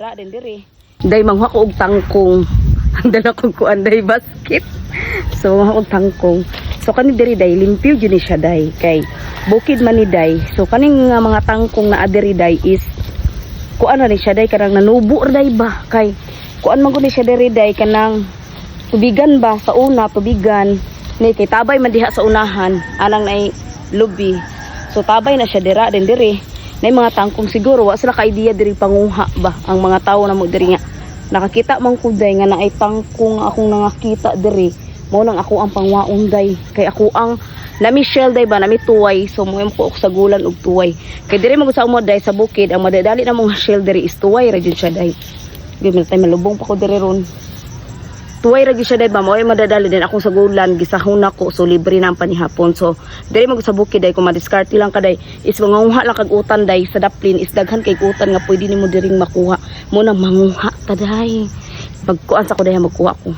Ra din diri. Day mangha ko og tangkong. Dala ko kuan day basket. So mangha og tangkong. So kani diri day limpyo gyud ni siya day kay bukid man ni day. So kaning mga tangkong na adiri day is kuan na ni siya day kanang nanubo day ba kay kuan man gud ni siya diri day kanang tubigan ba sa una tubigan ni kay tabay man diha sa unahan anang nay lobby. So tabay na siya dira din diri. Nay mga tangkong siguro wa sila ka idea diri panguha ba ang mga tawo na mo diri nga nakakita man ko day nga naay tangkong akong nangakita diri mo nang ako ang pangwaon day kay ako ang nami shell day ba nami tuway so mo ko sa gulan og tuway kay diri mo sa umo day sa bukid ang madadali na mga shell diri is tuway ra jud siya day gid tay malubong pa ko diri ron tuway ra gyud siya day ba mo madadali din akong sa gulan gisahon nako so libre na ang panihapon so diri mo sa bukid day kung madiskarte lang kaday is manguha lang kag utan day sa daplin is daghan kay utan nga pwede nimo diring makuha mo nang manguha taday pagkuan sa ko day magkuha ko